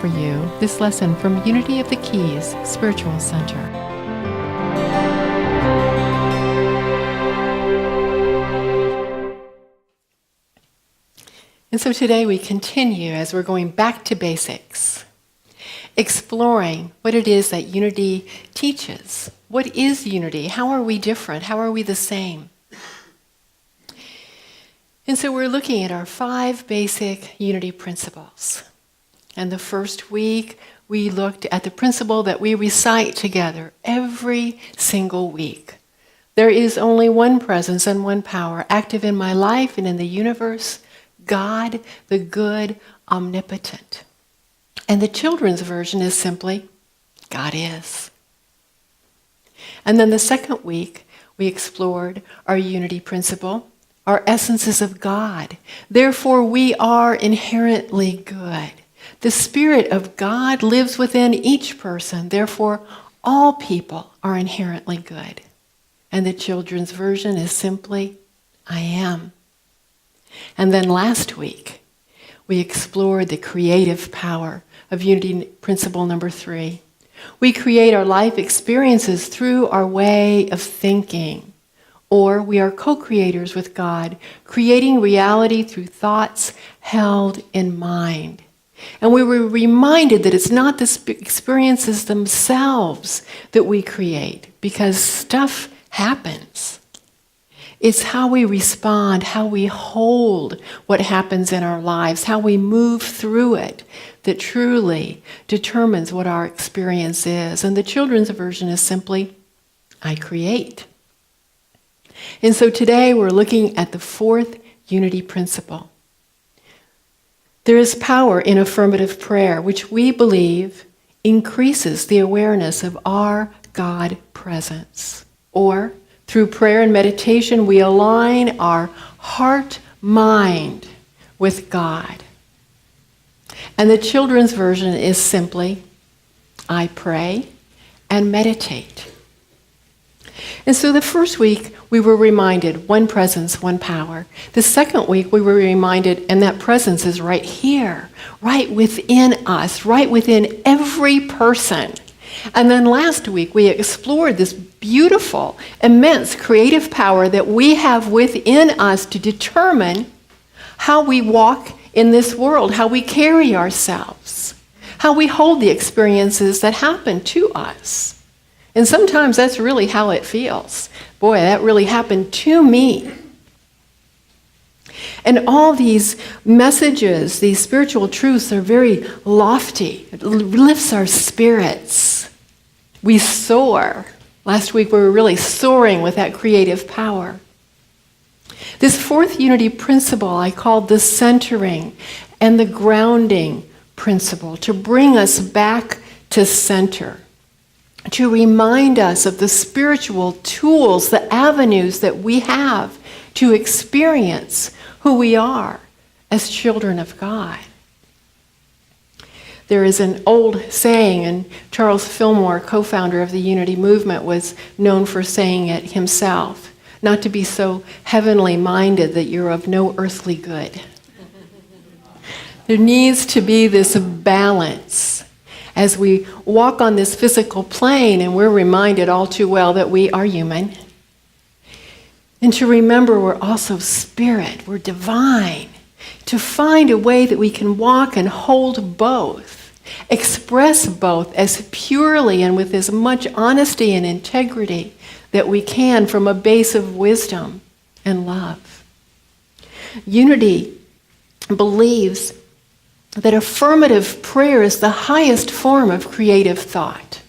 for you this lesson from Unity of the Keys Spiritual Center. And so today we continue as we're going back to basics, exploring what it is that unity teaches. What is unity? How are we different? How are we the same? And so we're looking at our 5 basic unity principles. And the first week, we looked at the principle that we recite together every single week. There is only one presence and one power active in my life and in the universe, God, the good, omnipotent. And the children's version is simply, God is. And then the second week, we explored our unity principle. Our essence is of God. Therefore, we are inherently good. The Spirit of God lives within each person. Therefore, all people are inherently good. And the children's version is simply, I am. And then last week, we explored the creative power of unity principle number 3. We create our life experiences through our way of thinking. Or we are co-creators with God, creating reality through thoughts held in mind. And we were reminded that it's not the experiences themselves that we create, because stuff happens. It's how we respond, how we hold what happens in our lives, how we move through it, that truly determines what our experience is. And the children's version is simply, I create. And so today we're looking at the 4th unity principle. There is power in affirmative prayer, which we believe increases the awareness of our God presence. Or through prayer and meditation, we align our heart-mind with God. And the children's version is simply, I pray and meditate. And so the first week, we were reminded, one presence, one power. The second week, we were reminded, and that presence is right here, right within us, right within every person. And then last week, we explored this beautiful, immense creative power that we have within us to determine how we walk in this world, how we carry ourselves, how we hold the experiences that happen to us. And sometimes that's really how it feels. Boy, that really happened to me. And all these messages, these spiritual truths are very lofty. It lifts our spirits. We soar. Last week we were really soaring with that creative power. This 4th unity principle I called the centering and the grounding principle, to bring us back to center. To remind us of the spiritual tools, the avenues that we have to experience who we are as children of God. There is an old saying, and Myrtle Fillmore, co-founder of the Unity Movement, was known for saying it himself, not to be so heavenly minded that you're of no earthly good. There needs to be this balance as we walk on this physical plane, and we're reminded all too well that we are human. And to remember we're also spirit, we're divine. To find a way that we can walk and hold both, express both as purely and with as much honesty and integrity that we can from a base of wisdom and love. Unity believes that affirmative prayer is the highest form of creative thought.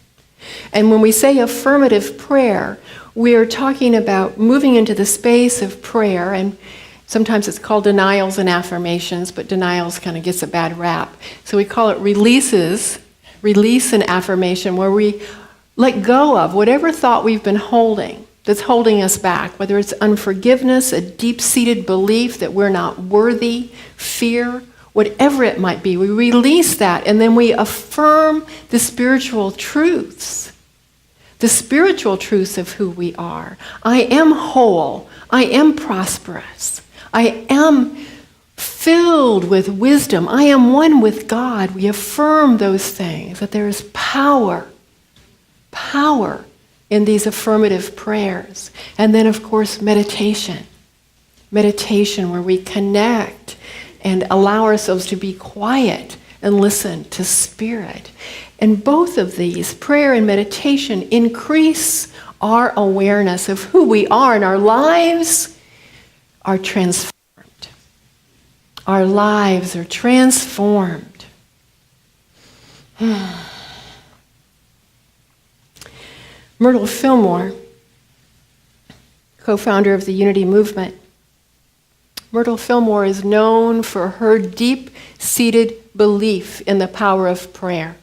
And when we say affirmative prayer, we are talking about moving into the space of prayer, and sometimes it's called denials and affirmations, but denials kind of gets a bad rap. So we call it release and affirmation, where we let go of whatever thought we've been holding that's holding us back, whether it's unforgiveness, a deep-seated belief that we're not worthy, fear, whatever it might be. We release that, and then we affirm the spiritual truths of who we are. I am whole. I am prosperous. I am filled with wisdom. I am one with God. We affirm those things, that there is power in these affirmative prayers. And then, of course, meditation. Meditation where we connect and allow ourselves to be quiet and listen to Spirit. And both of these, prayer and meditation, increase our awareness of who we are, and our lives are transformed. Our lives are transformed. Myrtle Fillmore, co-founder of the Unity Movement, Myrtle Fillmore is known for her deep-seated belief in the power of prayer.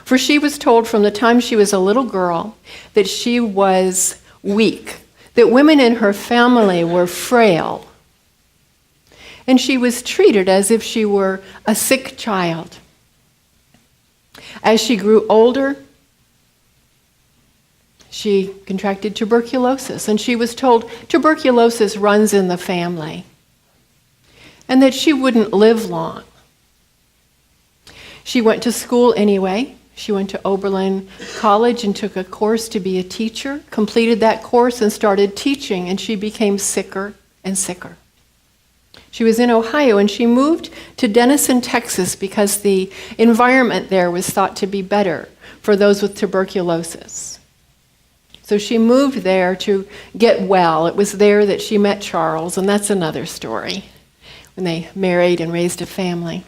For she was told from the time she was a little girl that she was weak, that women in her family were frail, and she was treated as if she were a sick child. As she grew older, she contracted tuberculosis, and she was told tuberculosis runs in the family, and that she wouldn't live long. She went to school anyway. She went to Oberlin College and took a course to be a teacher, completed that course and started teaching, and she became sicker and sicker. She was in Ohio, and she moved to Denison, Texas, because the environment there was thought to be better for those with tuberculosis. So she moved there to get well. It was there that she met Charles, and that's another story, when they married and raised a family.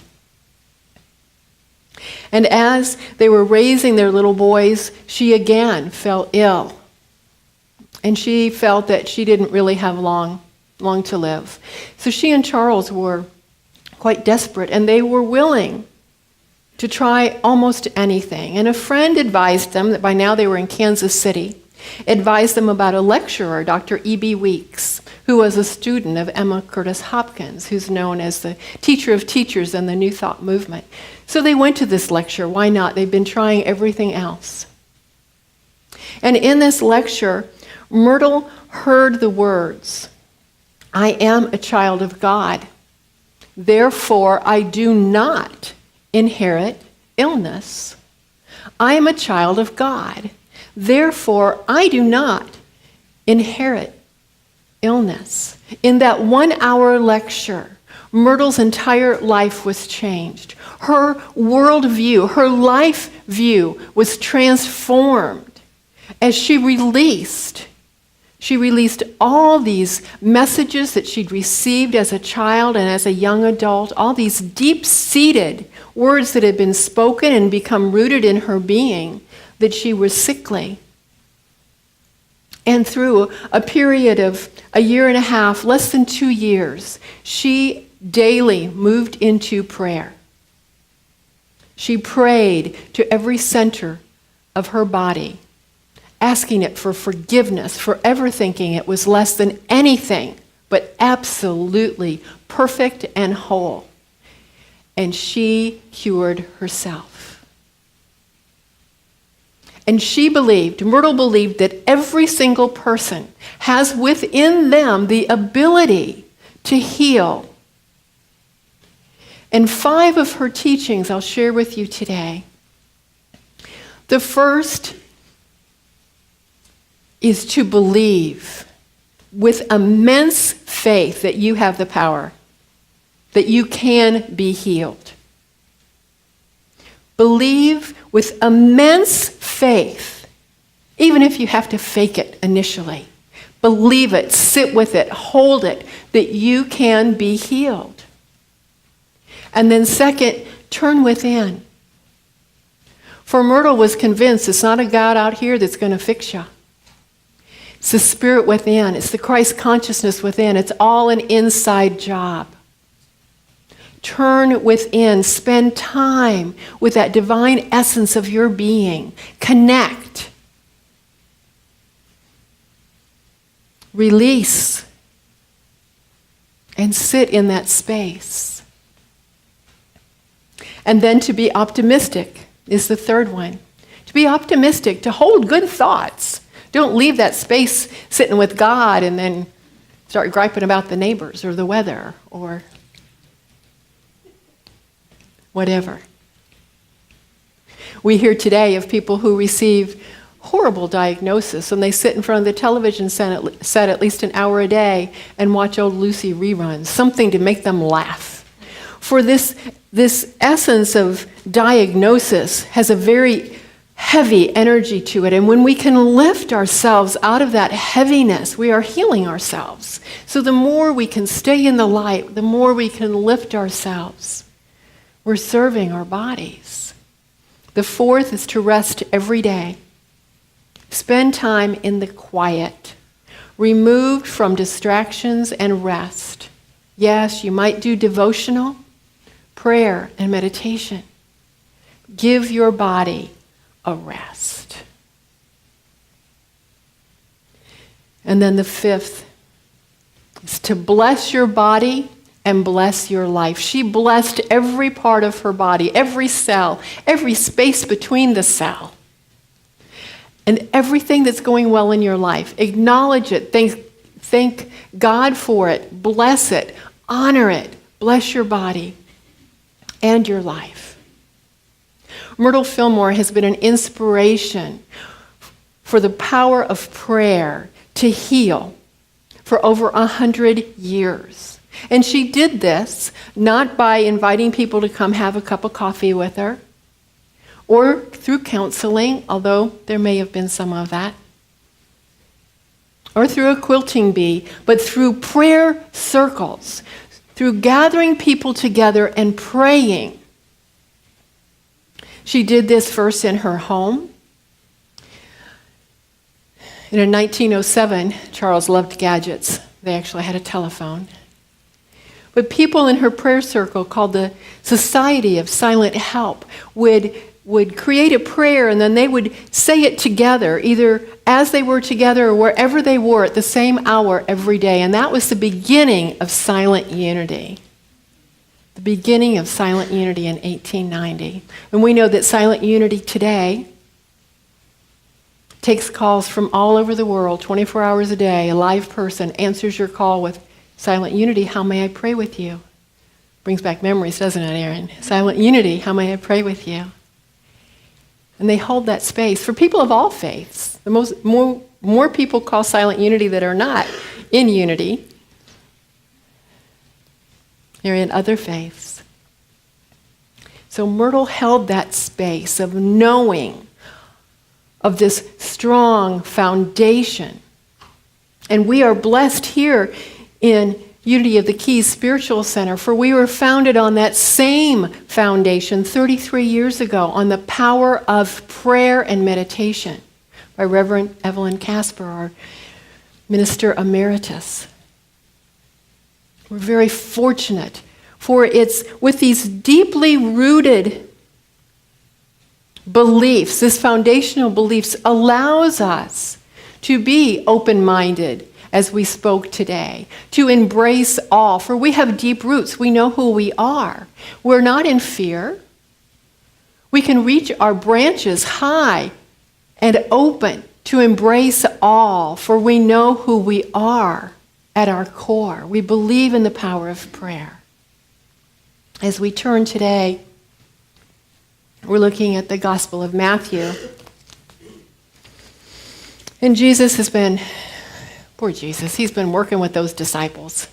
And as they were raising their little boys, she again fell ill. And she felt that she didn't really have long to live. So she and Charles were quite desperate, and they were willing to try almost anything. And a friend advised them, that by now they were in Kansas City, advised them about a lecturer, Dr. E.B. Weeks, who was a student of Emma Curtis Hopkins, who's known as the teacher of teachers in the New Thought movement. So they went to this lecture. Why not? They've been trying everything else. And in this lecture, Myrtle heard the words, "I am a child of God. Therefore, I do not inherit illness. I am a child of God. Therefore, I do not inherit illness." In that 1-hour lecture, Myrtle's entire life was changed. Her worldview, her life view was transformed as she released all these messages that she'd received as a child and as a young adult, all these deep-seated words that had been spoken and become rooted in her being, that she was sickly. And through a period of a year and a half, less than 2 years, she daily moved into prayer. She prayed to every center of her body, asking it for forgiveness for ever thinking it was less than anything but absolutely perfect and whole. And she cured herself. And Myrtle believed that every single person has within them the ability to heal. And 5 of her teachings I'll share with you today. The first is to believe with immense faith that you have the power, that you can be healed. Believe with immense faith, even if you have to fake it initially. Believe it, sit with it, hold it, that you can be healed. And then second, turn within. For Myrtle was convinced it's not a God out here that's going to fix you. It's the spirit within. It's the Christ consciousness within. It's all an inside job. Turn within. Spend time with that divine essence of your being. Connect. Release. And sit in that space. And then to be optimistic is the third one. To be optimistic, to hold good thoughts. Don't leave that space sitting with God and then start griping about the neighbors or the weather or whatever. We hear today of people who receive horrible diagnosis and they sit in front of the television set at least an hour a day and watch old Lucy reruns, something to make them laugh. For this essence of diagnosis has a very heavy energy to it. And when we can lift ourselves out of that heaviness, we are healing ourselves. So the more we can stay in the light, the more we can lift ourselves. We're serving our bodies. The fourth is to rest every day. Spend time in the quiet, removed from distractions and rest. Yes, you might do devotional, prayer, and meditation. Give your body a rest. And then the fifth is to bless your body and bless your life. She blessed every part of her body, every cell, every space between the cell. And everything that's going well in your life, acknowledge it, thank God for it, bless it, honor it, bless your body and your life. Myrtle Fillmore has been an inspiration for the power of prayer to heal for over 100 years. And she did this not by inviting people to come have a cup of coffee with her, or through counseling, although there may have been some of that, or through a quilting bee, but through prayer circles, through gathering people together and praying. She did this first in her home. And in 1907, Charles loved gadgets. They actually had a telephone. But people in her prayer circle, called the Society of Silent Help, would create a prayer, and then they would say it together, either as they were together or wherever they were at the same hour every day. And that was the beginning of silent unity. The beginning of silent unity in 1890. And we know that silent unity today takes calls from all over the world, 24 hours a day. A live person answers your call with silent unity, how may I pray with you? Brings back memories, doesn't it, Aaron? Silent unity, how may I pray with you? And they hold that space for people of all faiths. More people call silent unity that are not in unity. They're in other faiths. So Myrtle held that space of knowing of this strong foundation. And we are blessed here in Unity of the Keys Spiritual Center, for we were founded on that same foundation 33 years ago on the power of prayer and meditation by Reverend Evelyn Casper, our Minister Emeritus. We're very fortunate, for it's with these deeply rooted beliefs, this foundational beliefs allows us to be open-minded, as we spoke today, to embrace all, for we have deep roots. We know who we are. We're not in fear. We can reach our branches high and open to embrace all, for we know who we are at our core. We believe in the power of prayer. As we turn today, we're looking at the Gospel of Matthew. And Jesus has been, poor Jesus, he's been working with those disciples,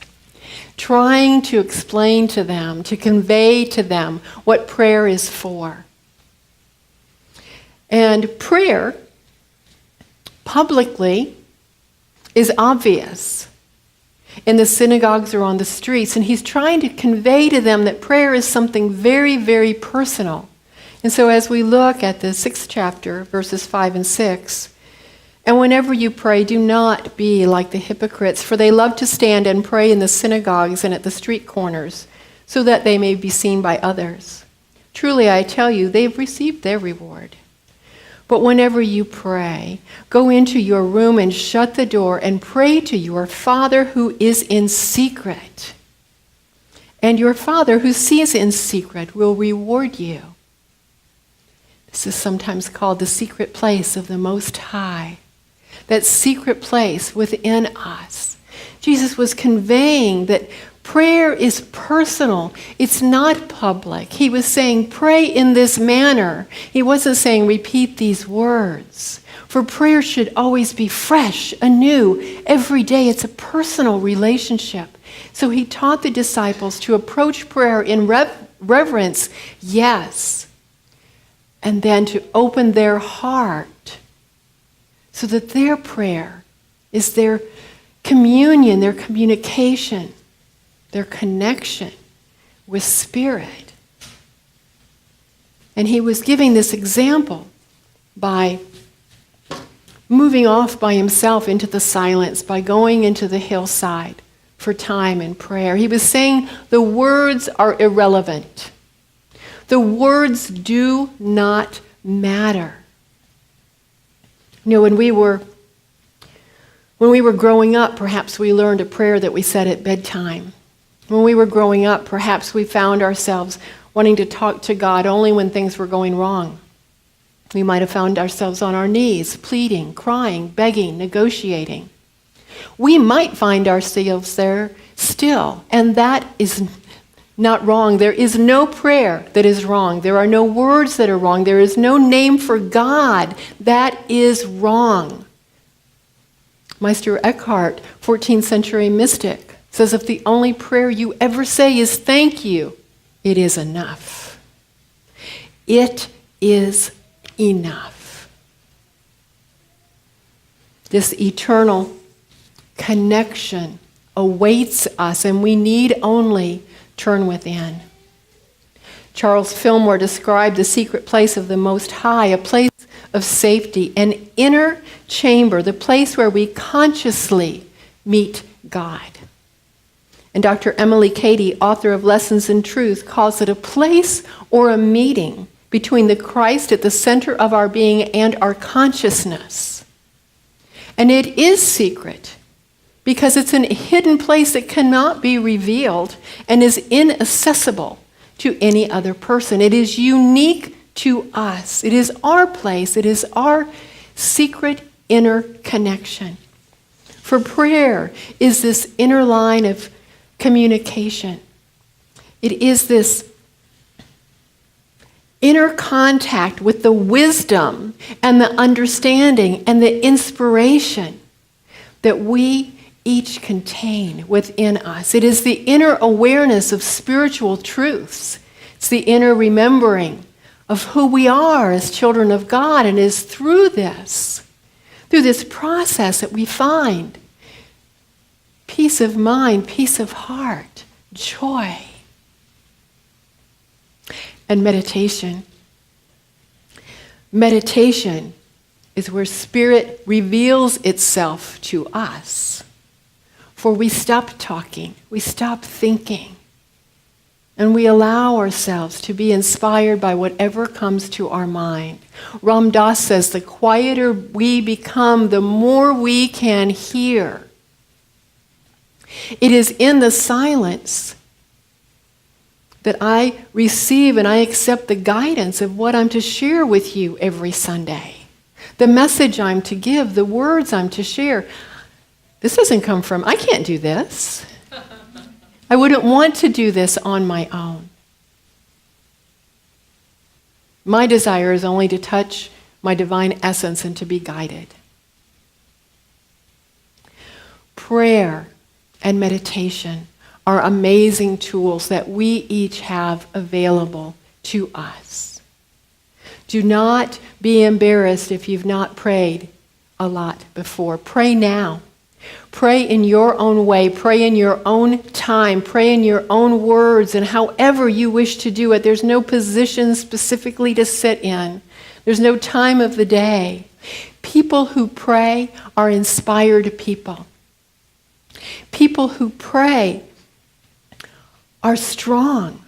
trying to explain to them, to convey to them what prayer is for. And prayer, publicly, is obvious in the synagogues or on the streets, and he's trying to convey to them that prayer is something very, very personal. And so as we look at the 6th chapter, verses 5 and 6, and whenever you pray, do not be like the hypocrites, for they love to stand and pray in the synagogues and at the street corners, so that they may be seen by others. Truly, I tell you, they've received their reward. But whenever you pray, go into your room and shut the door and pray to your Father who is in secret. And your Father who sees in secret will reward you. This is sometimes called the secret place of the Most High. That secret place within us. Jesus was conveying that Prayer is personal. It's not public. He was saying, pray in this manner. He wasn't saying, repeat these words. For prayer should always be fresh, anew. Every day it's a personal relationship. So he taught the disciples to approach prayer in reverence, yes, and then to open their heart so that their prayer is their communion, their communication, their connection with Spirit. And he was giving this example by moving off by himself into the silence, by going into the hillside for time in prayer. He was saying the words are irrelevant. The words do not matter. You know, when we were growing up, perhaps we learned a prayer that we said at bedtime. When we were growing up, perhaps we found ourselves wanting to talk to God only when things were going wrong. We might have found ourselves on our knees, pleading, crying, begging, negotiating. We might find ourselves there still, and that is not wrong. There is no prayer that is wrong. There are no words that are wrong. There is no name for God that is wrong. Meister Eckhart, 14th century mystic, says if the only prayer you ever say is thank you, it is enough. It is enough. This eternal connection awaits us, and we need only turn within. Charles Fillmore described the secret place of the Most High, a place of safety, an inner chamber, the place where we consciously meet God. And Dr. Emily Cady, author of Lessons in Truth, calls it a place or a meeting between the Christ at the center of our being and our consciousness. And it is secret because it's a hidden place that cannot be revealed and is inaccessible to any other person. It is unique to us. It is our place. It is our secret inner connection. For prayer is this inner line of communication. It is this inner contact with the wisdom and the understanding and the inspiration that we each contain within us. It is the inner awareness of spiritual truths. It's the inner remembering of who we are as children of God, and it is through this process that we find peace of mind, peace of heart, joy. And meditation. Meditation is where Spirit reveals itself to us. For we stop talking, we stop thinking, and we allow ourselves to be inspired by whatever comes to our mind. Ram Dass says, the quieter we become, the more we can hear. It is in the silence that I receive and I accept the guidance of what I'm to share with you every Sunday. The message I'm to give, the words I'm to share. This doesn't come from, I can't do this. I wouldn't want to do this on my own. My desire is only to touch my divine essence and to be guided. Prayer and meditation are amazing tools that we each have available to us. Do not be embarrassed if you've not prayed a lot before. Pray now. Pray in your own way. Pray in your own time. Pray in your own words and however you wish to do it. There's no position specifically to sit in. There's no time of the day. People who pray are inspired people. People who pray are strong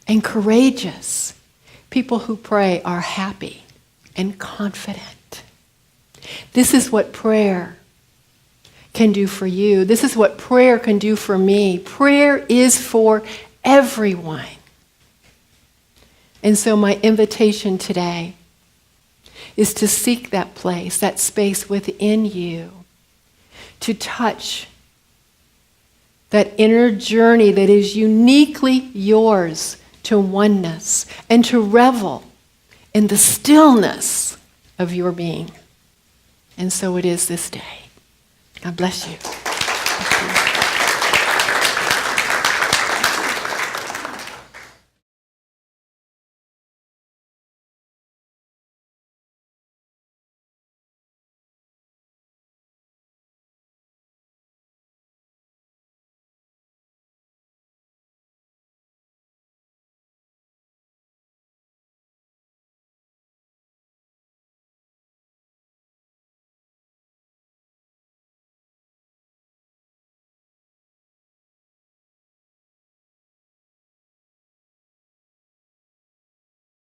and courageous. People who pray are happy and confident. This is what prayer can do for you. This is what prayer can do for me. Prayer is for everyone. And so my invitation today is to seek that place, that space within you, to touch that inner journey that is uniquely yours to oneness and to revel in the stillness of your being. And so it is this day. God bless you.